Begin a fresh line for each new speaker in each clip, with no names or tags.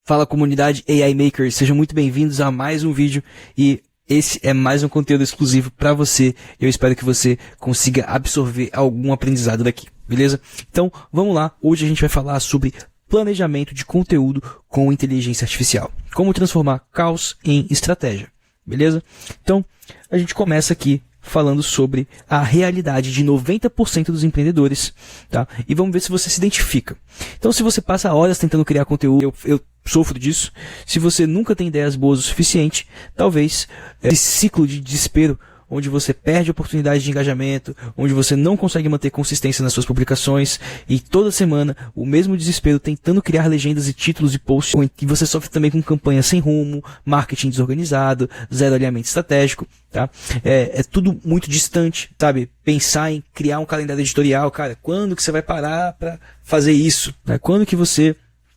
Fala comunidade AI Makers, sejam muito bem-vindos a mais um vídeo e esse é mais um conteúdo exclusivo para você. Eu espero que você consiga absorver algum aprendizado daqui, beleza? Então vamos lá, hoje a gente vai falar sobre planejamento de conteúdo com inteligência artificial. Como transformar caos em estratégia, beleza? Então a gente começa aqui falando sobre a realidade de 90% dos empreendedores, tá? E vamos ver se você se identifica. Então, se você passa horas tentando criar conteúdo, eu sofro disso. Se você nunca tem ideias boas o suficiente, talvez esse ciclo de desespero, onde você perde oportunidade de engajamento, onde você não consegue manter consistência nas suas publicações, e toda semana o mesmo desespero tentando criar legendas e títulos de posts, e você sofre também com campanhas sem rumo, marketing desorganizado, zero alinhamento estratégico, tá? É tudo muito distante, sabe? Pensar em criar um calendário editorial, cara, quando que você vai parar para fazer isso? Né? Quando que você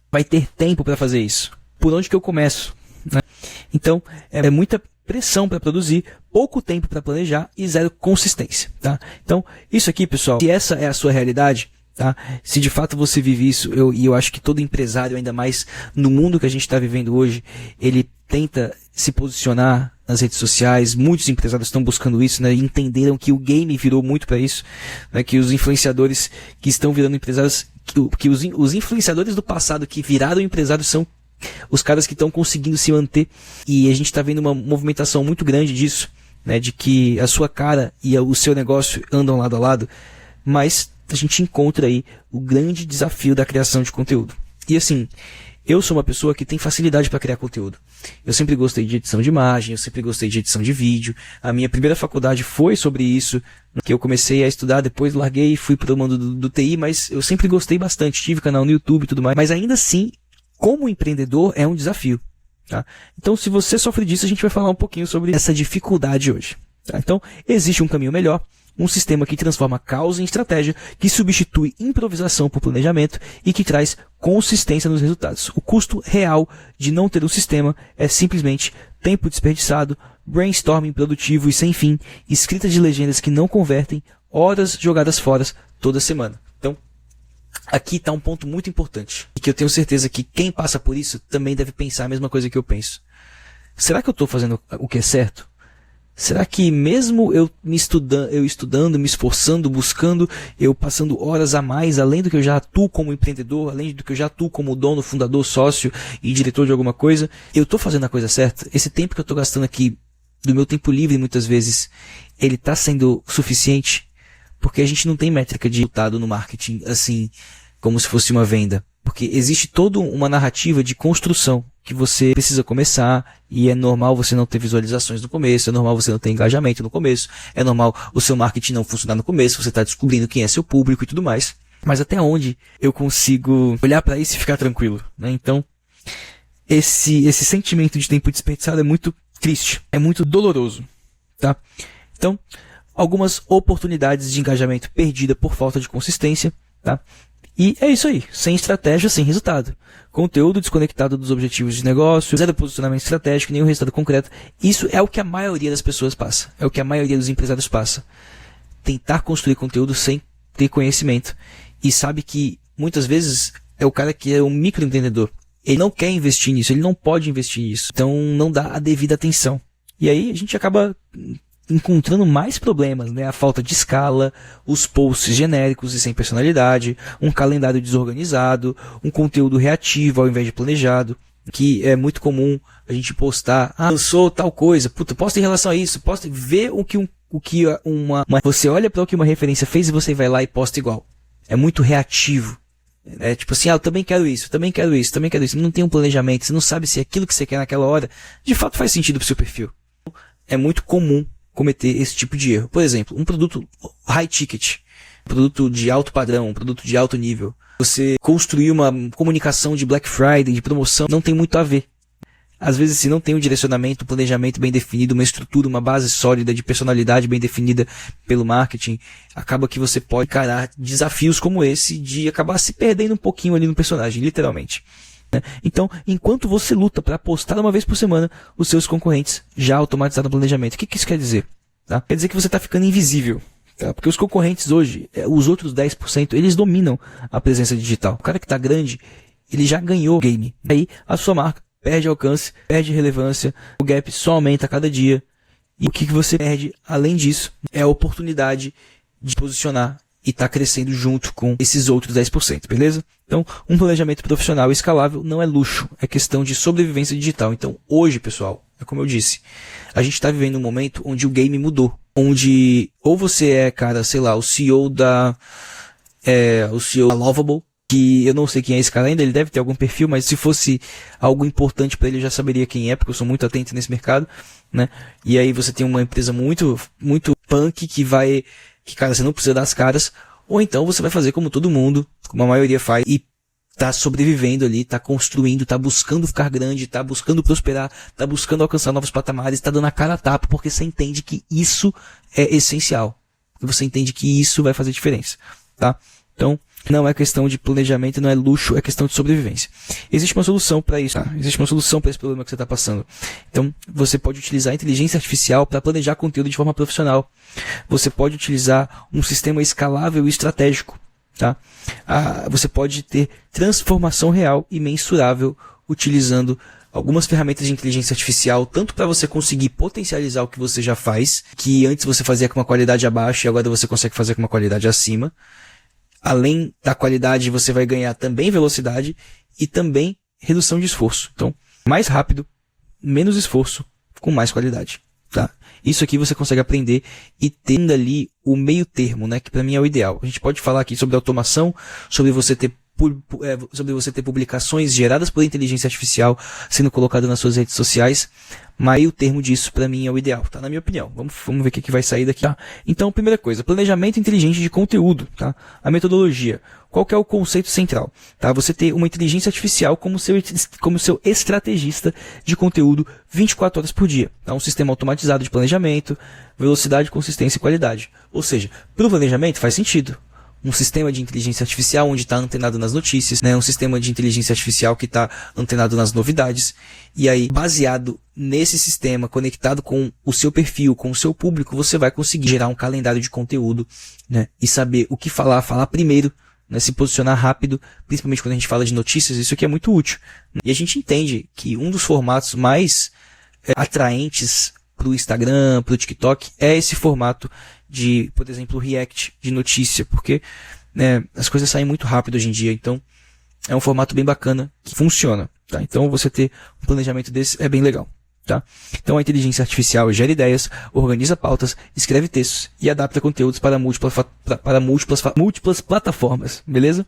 vai ter tempo para fazer isso? Por onde que eu começo? Né? Então, é muita pressão para produzir, pouco tempo para planejar e zero consistência, tá? Então, isso aqui, pessoal, se essa é a sua realidade, tá? Se de fato você vive isso, eu acho que todo empresário, ainda mais no mundo que a gente está vivendo hoje, ele tenta se posicionar nas redes sociais. Muitos empresários estão buscando isso, né? Entenderam que o game virou muito para isso, né? Que os influenciadores que estão virando empresários, que os influenciadores do passado que viraram empresários são os caras que estão conseguindo se manter, e a gente está vendo uma movimentação muito grande disso, né, de que a sua cara e o seu negócio andam lado a lado, mas a gente encontra aí o grande desafio da criação de conteúdo. E assim, eu sou uma pessoa que tem facilidade para criar conteúdo. Eu sempre gostei de edição de imagem, eu sempre gostei de edição de vídeo. A minha primeira faculdade foi sobre isso, que eu comecei a estudar, depois larguei e fui para o mundo do TI, mas eu sempre gostei bastante, tive canal no YouTube e tudo mais, mas ainda assim, como empreendedor, é um desafio, tá? Então, se você sofre disso, a gente vai falar um pouquinho sobre essa dificuldade hoje, tá? Então, existe um caminho melhor, um sistema que transforma caos em estratégia, que substitui improvisação por planejamento e que traz consistência nos resultados. O custo real de não ter um sistema é simplesmente tempo desperdiçado, brainstorming produtivo e sem fim, escrita de legendas que não convertem, horas jogadas fora toda semana. Então, aqui está um ponto muito importante, e que eu tenho certeza que quem passa por isso também deve pensar a mesma coisa que eu penso. Será que eu estou fazendo o que é certo? Será que mesmo eu estudando, me esforçando, buscando, eu passando horas a mais, além do que eu já atuo como empreendedor, além do que eu já atuo como dono, fundador, sócio e diretor de alguma coisa, eu estou fazendo a coisa certa? Esse tempo que eu estou gastando aqui, do meu tempo livre muitas vezes, ele está sendo suficiente? Porque a gente não tem métrica de resultado no marketing, assim, como se fosse uma venda. Porque existe toda uma narrativa de construção que você precisa começar, e é normal você não ter visualizações no começo, é normal você não ter engajamento no começo, é normal o seu marketing não funcionar no começo, você está descobrindo quem é seu público e tudo mais. Mas até onde eu consigo olhar para isso e ficar tranquilo, né? Então, esse sentimento de tempo desperdiçado é muito triste, é muito doloroso, tá? Então, algumas oportunidades de engajamento perdida por falta de consistência, tá? E é isso aí, sem estratégia, sem resultado. Conteúdo desconectado dos objetivos de negócio, zero posicionamento estratégico, nenhum resultado concreto. Isso é o que a maioria das pessoas passa, é o que a maioria dos empresários passa. Tentar construir conteúdo sem ter conhecimento. E sabe que muitas vezes é o cara que é um microempreendedor. Ele não quer investir nisso, ele não pode investir nisso. Então não dá a devida atenção. E aí a gente acaba encontrando mais problemas, né? A falta de escala, os posts genéricos e sem personalidade, um calendário desorganizado, um conteúdo reativo ao invés de planejado, que é muito comum a gente postar, lançou tal coisa, puta, posta em relação a isso, posta, vê você olha para o que uma referência fez e você vai lá e posta igual. É muito reativo. É tipo assim, eu também quero isso, também quero isso, também quero isso. Não tem um planejamento, você não sabe se aquilo que você quer naquela hora de fato faz sentido pro seu perfil. É muito comum cometer esse tipo de erro. Por exemplo, um produto high ticket, um produto de alto padrão, um produto de alto nível. Você construir uma comunicação de Black Friday, de promoção, não tem muito a ver. Às vezes, se não tem um direcionamento, um planejamento bem definido, uma estrutura, uma base sólida de personalidade bem definida pelo marketing, acaba que você pode encarar desafios como esse de acabar se perdendo um pouquinho ali no personagem, literalmente. Então, enquanto você luta para postar uma vez por semana, os seus concorrentes já automatizaram o planejamento. O que isso quer dizer? Tá? Quer dizer que você está ficando invisível. Tá? Porque os concorrentes hoje, os outros 10%, eles dominam a presença digital. O cara que está grande, ele já ganhou o game. Aí a sua marca perde alcance, perde relevância, o gap só aumenta a cada dia. E o que você perde, além disso, é a oportunidade de posicionar e estar crescendo junto com esses outros 10%, beleza? Então, um planejamento profissional e escalável não é luxo, é questão de sobrevivência digital. Então, hoje, pessoal, é como eu disse, a gente está vivendo um momento onde o game mudou. Onde ou você é, cara, sei lá, o CEO da Lovable, que eu não sei quem é esse cara ainda, ele deve ter algum perfil, mas se fosse algo importante para ele eu já saberia quem é, porque eu sou muito atento nesse mercado, né? E aí você tem uma empresa muito punk que, cara, você não precisa das caras, ou então você vai fazer como todo mundo, como a maioria faz, e tá sobrevivendo ali, tá construindo, tá buscando ficar grande, tá buscando prosperar, tá buscando alcançar novos patamares, tá dando a cara a tapa, porque você entende que isso é essencial. Você entende que isso vai fazer diferença, tá? Então, não é questão de planejamento, não é luxo, é questão de sobrevivência. Existe uma solução para isso, tá? Existe uma solução para esse problema que você está passando. Então, você pode utilizar a inteligência artificial para planejar conteúdo de forma profissional. Você pode utilizar um sistema escalável e estratégico, tá? Você pode ter transformação real e mensurável utilizando algumas ferramentas de inteligência artificial, tanto para você conseguir potencializar o que você já faz, que antes você fazia com uma qualidade abaixo e agora você consegue fazer com uma qualidade acima. Além da qualidade, você vai ganhar também velocidade e também redução de esforço. Então, mais rápido, menos esforço, com mais qualidade, tá? Isso aqui você consegue aprender e tendo ali o meio termo, né? Que para mim é o ideal. A gente pode falar aqui sobre automação, sobre você ter publicações geradas por inteligência artificial sendo colocadas nas suas redes sociais, mas o termo disso para mim é o ideal, tá? Na minha opinião. Vamos ver o que vai sair daqui, tá? Então, primeira coisa, planejamento inteligente de conteúdo, tá? A metodologia. Qual que é o conceito central? Tá? Você ter uma inteligência artificial como seu estrategista de conteúdo 24 horas por dia. Tá? Um sistema automatizado de planejamento, velocidade, consistência e qualidade. Ou seja, para o planejamento faz sentido. Um sistema de inteligência artificial onde está antenado nas notícias, né? Um sistema de inteligência artificial que está antenado nas novidades. E aí, baseado nesse sistema, conectado com o seu perfil, com o seu público, você vai conseguir gerar um calendário de conteúdo, né? E saber o que falar primeiro, né? Se posicionar rápido, principalmente quando a gente fala de notícias, isso aqui é muito útil. E a gente entende que um dos formatos mais atraentes para o Instagram, para o TikTok, é esse formato de, por exemplo, react de notícia, porque né, as coisas saem muito rápido hoje em dia, então é um formato bem bacana que funciona, tá? Então você ter um planejamento desse é bem legal, tá? Então a inteligência artificial gera ideias, organiza pautas, escreve textos e adapta conteúdos para múltiplas plataformas, beleza?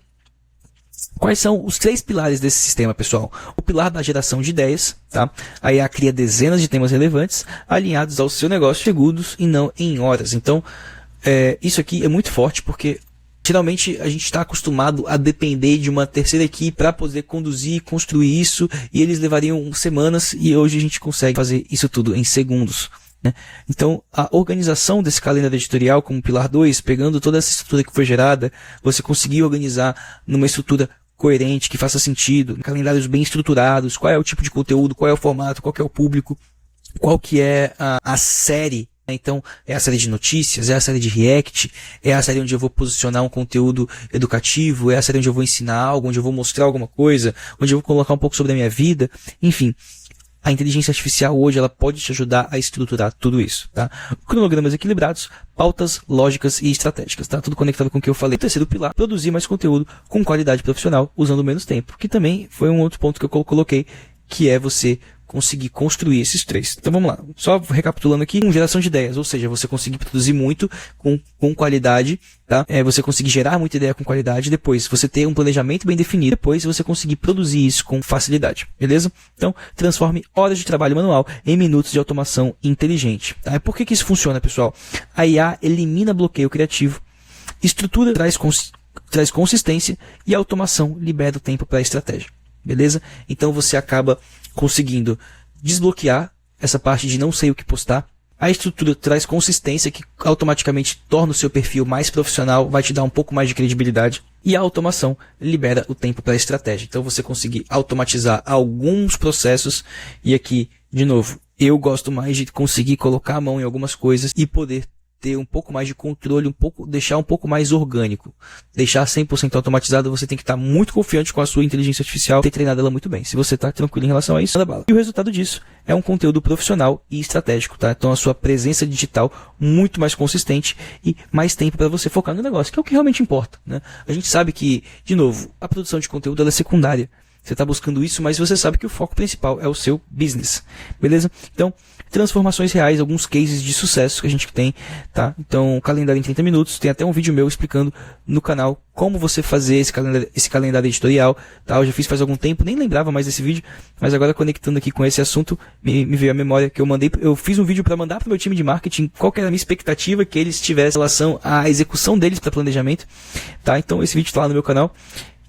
Quais são os 3 pilares desse sistema, pessoal? O pilar da geração de ideias, tá? A IA cria dezenas de temas relevantes, alinhados ao seu negócio, segundos e não em horas. Então, isso aqui é muito forte, porque geralmente a gente está acostumado a depender de uma terceira equipe para poder conduzir e construir isso, e eles levariam semanas, e hoje a gente consegue fazer isso tudo em segundos, né? Então, a organização desse calendário editorial como pilar 2, pegando toda essa estrutura que foi gerada, você conseguir organizar numa estrutura coerente, que faça sentido, calendários bem estruturados, qual é o tipo de conteúdo, qual é o formato, qual que é o público, qual que é a série. Então, é a série de notícias, é a série de react, é a série onde eu vou posicionar um conteúdo educativo, é a série onde eu vou ensinar algo, onde eu vou mostrar alguma coisa, onde eu vou colocar um pouco sobre a minha vida, enfim. A inteligência artificial hoje ela pode te ajudar a estruturar tudo isso, tá? Cronogramas equilibrados, pautas lógicas e estratégicas, tá? Tudo conectado com o que eu falei. O terceiro pilar, produzir mais conteúdo com qualidade profissional, usando menos tempo, que também foi um outro ponto que eu coloquei, que é você conseguir construir esses 3. Então vamos lá, só recapitulando aqui, geração de ideias, ou seja, você conseguir produzir muito com qualidade, tá? Você conseguir gerar muita ideia com qualidade, depois você ter um planejamento bem definido, depois você conseguir produzir isso com facilidade, beleza? Então, transforme horas de trabalho manual em minutos de automação inteligente, tá? E por que isso funciona, pessoal? A IA elimina bloqueio criativo, estrutura traz consistência e a automação libera o tempo para a estratégia, beleza? Então você acaba conseguindo desbloquear essa parte de não sei o que postar. A estrutura traz consistência, que automaticamente torna o seu perfil mais profissional, vai te dar um pouco mais de credibilidade. E a automação libera o tempo para a estratégia. Então você conseguir automatizar alguns processos. E aqui, de novo, eu gosto mais de conseguir colocar a mão em algumas coisas e poder ter um pouco mais de controle, deixar um pouco mais orgânico. Deixar 100% automatizado, você tem que estar muito confiante com a sua inteligência artificial, ter treinado ela muito bem. Se você está tranquilo em relação a isso, manda bala. E o resultado disso é um conteúdo profissional e estratégico, tá? Então a sua presença digital muito mais consistente e mais tempo para você focar no negócio, que é o que realmente importa, né? A gente sabe que, de novo, a produção de conteúdo ela é secundária. Você está buscando isso, mas você sabe que o foco principal é o seu business, beleza? Então, transformações reais, alguns cases de sucesso que a gente tem, tá? Então, calendário em 30 minutos, tem até um vídeo meu explicando no canal como você fazer esse calendário editorial, tá? Eu já fiz faz algum tempo, nem lembrava mais desse vídeo, mas agora conectando aqui com esse assunto, me veio a memória que eu fiz um vídeo para mandar para o meu time de marketing, qual que era a minha expectativa que eles tivessem em relação à execução deles para planejamento, tá? Então, esse vídeo está lá no meu canal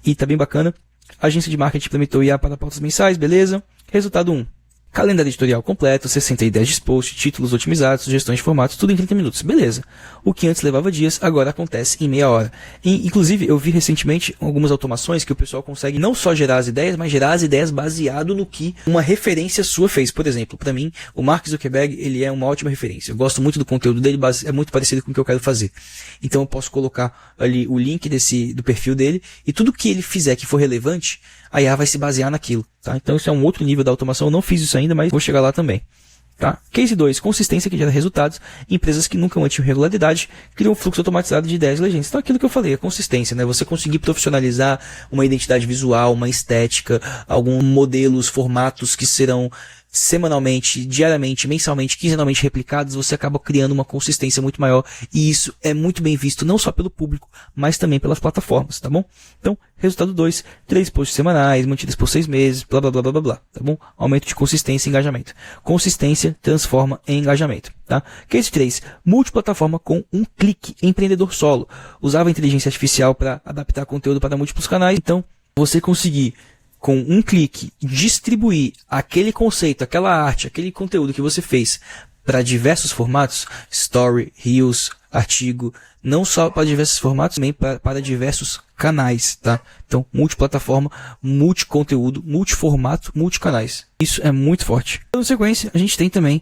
e tá bem bacana. A agência de marketing implementou IA para pautas mensais, beleza? Resultado 1. Calendário editorial completo, 60 ideias de post, títulos otimizados, sugestões de formatos, tudo em 30 minutos. Beleza. O que antes levava dias, agora acontece em meia hora. Inclusive, eu vi recentemente algumas automações que o pessoal consegue não só gerar as ideias, mas gerar as ideias baseado no que uma referência sua fez. Por exemplo, para mim, o Mark Zuckerberg, ele é uma ótima referência. Eu gosto muito do conteúdo dele, é muito parecido com o que eu quero fazer. Então eu posso colocar ali o link do perfil dele e tudo que ele fizer que for relevante, a IA vai se basear naquilo, tá? Então isso é um outro nível da automação, eu não fiz isso ainda, mas vou chegar lá também, tá? Case 2, consistência que gera resultados. Empresas que nunca mantinham regularidade criam um fluxo automatizado de ideias e legendas. Então aquilo que eu falei, a consistência, né? Você conseguir profissionalizar uma identidade visual, uma estética, alguns modelos, formatos que serão semanalmente, diariamente, mensalmente, quinzenalmente replicados, você acaba criando uma consistência muito maior e isso é muito bem visto não só pelo público, mas também pelas plataformas, tá bom? Então, resultado 2, 3 posts semanais, mantidas por 6 meses, blá blá blá blá blá blá, tá bom? Aumento de consistência e engajamento. Consistência transforma em engajamento, tá? Case 3, multiplataforma com um clique, empreendedor solo. Usava a inteligência artificial para adaptar conteúdo para múltiplos canais, então você conseguir com um clique, distribuir aquele conceito, aquela arte, aquele conteúdo que você fez para diversos formatos, story, reels, artigo, não só para diversos formatos, também para diversos canais, tá? Então, multiplataforma, multiconteúdo, multiformato, multicanais. Isso é muito forte. Na sequência, a gente tem também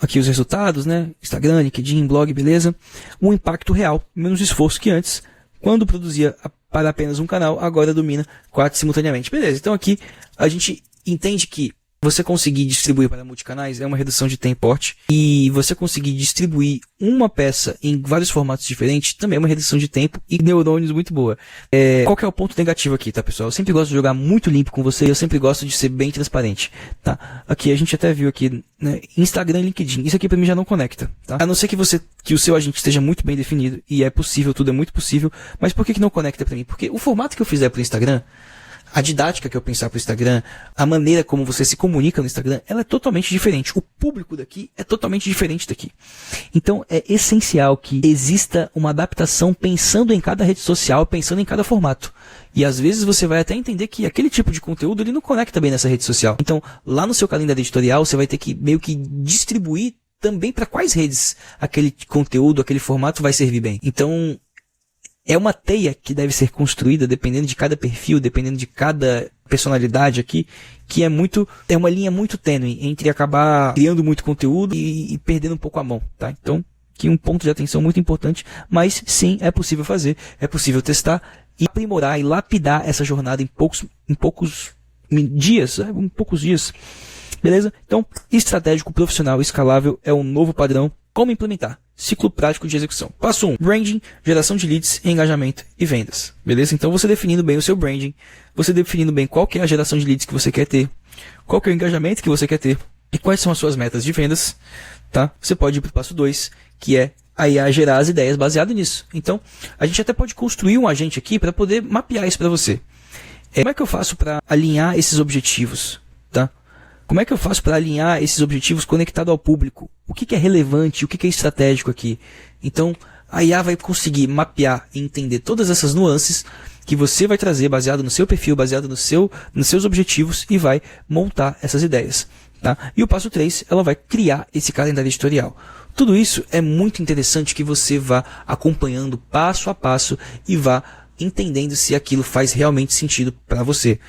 aqui os resultados, né? Instagram, LinkedIn, blog, beleza? Um impacto real, menos esforço que antes, quando produzia para apenas um canal, agora domina 4 simultaneamente. Beleza, então aqui a gente entende que você conseguir distribuir para multicanais é uma redução de tempo forte e você conseguir distribuir uma peça em vários formatos diferentes também é uma redução de tempo e neurônios muito boa. Qual que é o ponto negativo aqui, tá, pessoal? Eu sempre gosto de jogar muito limpo com você e eu sempre gosto de ser bem transparente, tá? Aqui a gente até viu aqui, né, Instagram e LinkedIn. Isso aqui para mim já não conecta, tá? A não ser que o seu agente esteja muito bem definido e é possível, tudo é muito possível, mas por que não conecta para mim? Porque o formato que eu fizer para o Instagram, a didática que eu pensar para o Instagram, a maneira como você se comunica no Instagram, ela é totalmente diferente. O público daqui é totalmente diferente daqui. Então é essencial que exista uma adaptação pensando em cada rede social, pensando em cada formato. E às vezes você vai até entender que aquele tipo de conteúdo ele não conecta bem nessa rede social. Então lá no seu calendário editorial você vai ter que meio que distribuir também para quais redes aquele conteúdo, aquele formato vai servir bem. Então é uma teia que deve ser construída dependendo de cada perfil, dependendo de cada personalidade aqui, que é uma linha muito tênue entre acabar criando muito conteúdo e perdendo um pouco a mão, tá? Então, aqui um ponto de atenção muito importante, mas sim, é possível fazer, é possível testar e aprimorar e lapidar essa jornada em poucos dias, beleza? Então, estratégico, profissional, escalável é um novo padrão. Como implementar? Ciclo prático de execução. Passo 1. Branding, geração de leads, engajamento e vendas. Beleza? Então você definindo bem o seu branding, você definindo bem qual que é a geração de leads que você quer ter, qual que é o engajamento que você quer ter e quais são as suas metas de vendas, tá? Você pode ir para o passo 2, que é aí a gerar as ideias baseado nisso. Então, a gente até pode construir um agente aqui para poder mapear isso para você. Como é que eu faço para alinhar esses objetivos, tá? Como é que eu faço para alinhar esses objetivos conectado ao público? O que é relevante? O que é estratégico aqui? Então, a IA vai conseguir mapear e entender todas essas nuances que você vai trazer baseado no seu perfil, baseado nos seus objetivos e vai montar essas ideias, tá? E o passo 3, ela vai criar esse calendário editorial. Tudo isso é muito interessante que você vá acompanhando passo a passo e vá entendendo se aquilo faz realmente sentido para você.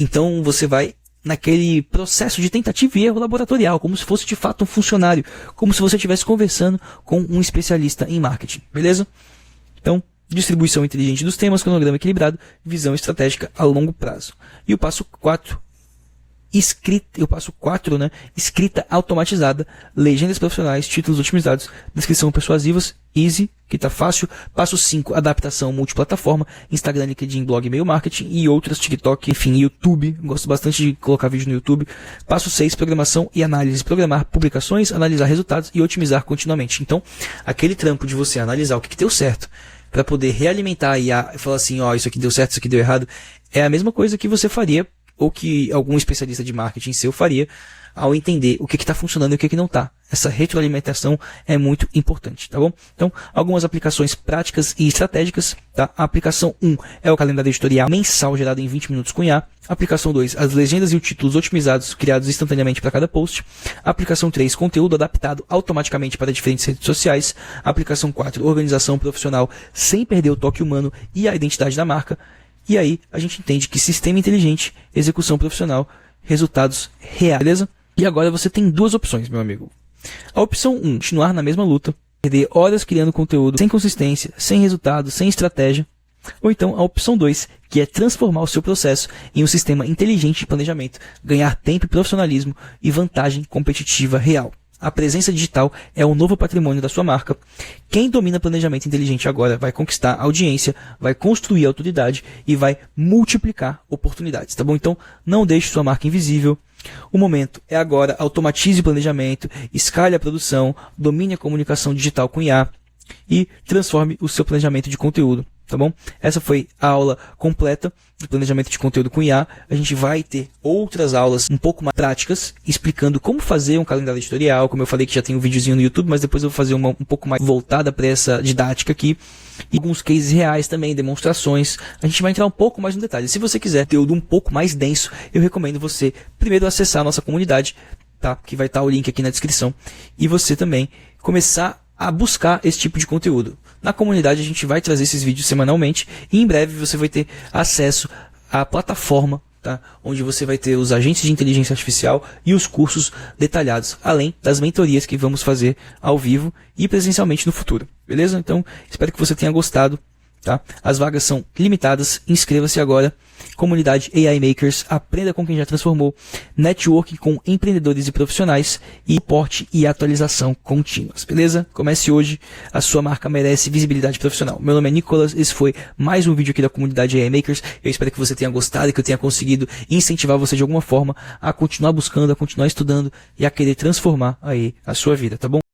Então, você vai naquele processo de tentativa e erro laboratorial, como se fosse de fato um funcionário, como se você estivesse conversando com um especialista em marketing, beleza? Então, distribuição inteligente dos temas, cronograma equilibrado, visão estratégica a longo prazo. E o passo 4, escrita automatizada, legendas profissionais, títulos otimizados, descrição persuasivas, easy, que tá fácil. Passo 5, adaptação multiplataforma, Instagram, LinkedIn, blog, e-mail marketing e outras, TikTok, enfim, YouTube. Gosto bastante de colocar vídeo no YouTube. Passo 6, programação e análise, programar publicações, analisar resultados e otimizar continuamente. Então, aquele trampo de você analisar o que deu certo, para poder realimentar e falar assim, ó, isso aqui deu certo, isso aqui deu errado, é a mesma coisa que você faria, ou que algum especialista de marketing seu faria, ao entender o que está funcionando e o que não está. Essa retroalimentação é muito importante, tá bom? Então, algumas aplicações práticas e estratégicas, tá? A aplicação 1 é o calendário editorial mensal gerado em 20 minutos com IA. Aplicação 2, as legendas e os títulos otimizados criados instantaneamente para cada post. Aplicação 3, conteúdo adaptado automaticamente para diferentes redes sociais. Aplicação 4, organização profissional sem perder o toque humano e a identidade da marca. E aí a gente entende que sistema inteligente, execução profissional, resultados reais, beleza? E agora você tem duas opções, meu amigo. A opção 1, continuar na mesma luta, perder horas criando conteúdo sem consistência, sem resultado, sem estratégia. Ou então a opção 2, que é transformar o seu processo em um sistema inteligente de planejamento, ganhar tempo e profissionalismo e vantagem competitiva real. A presença digital é o novo patrimônio da sua marca. Quem domina planejamento inteligente agora vai conquistar audiência, vai construir autoridade e vai multiplicar oportunidades, tá bom? Então, não deixe sua marca invisível. O momento é agora. Automatize o planejamento, escale a produção, domine a comunicação digital com IA e transforme o seu planejamento de conteúdo. Tá bom? Essa foi a aula completa de planejamento de conteúdo com IA. A gente vai ter outras aulas um pouco mais práticas, explicando como fazer um calendário editorial. Como eu falei que já tem um videozinho no YouTube, mas depois eu vou fazer uma um pouco mais voltada para essa didática aqui. E alguns cases reais também, demonstrações. A gente vai entrar um pouco mais no detalhe. Se você quiser conteúdo um pouco mais denso, eu recomendo você primeiro acessar a nossa comunidade, tá? Que vai estar o link aqui na descrição. E você também começar a buscar esse tipo de conteúdo. Na comunidade a gente vai trazer esses vídeos semanalmente e em breve você vai ter acesso à plataforma, tá? Onde você vai ter os agentes de inteligência artificial e os cursos detalhados, além das mentorias que vamos fazer ao vivo e presencialmente no futuro. Beleza? Então, espero que você tenha gostado. Tá? As vagas são limitadas, inscreva-se agora. Comunidade AI Makers, aprenda com quem já transformou. Networking com empreendedores e profissionais. E suporte e atualização contínuas, beleza? Comece hoje, a sua marca merece visibilidade profissional. Meu nome é Nicolas, esse foi mais um vídeo aqui da comunidade AI Makers. Eu espero que você tenha gostado e que eu tenha conseguido incentivar você de alguma forma a continuar buscando, a continuar estudando e a querer transformar aí a sua vida, tá bom?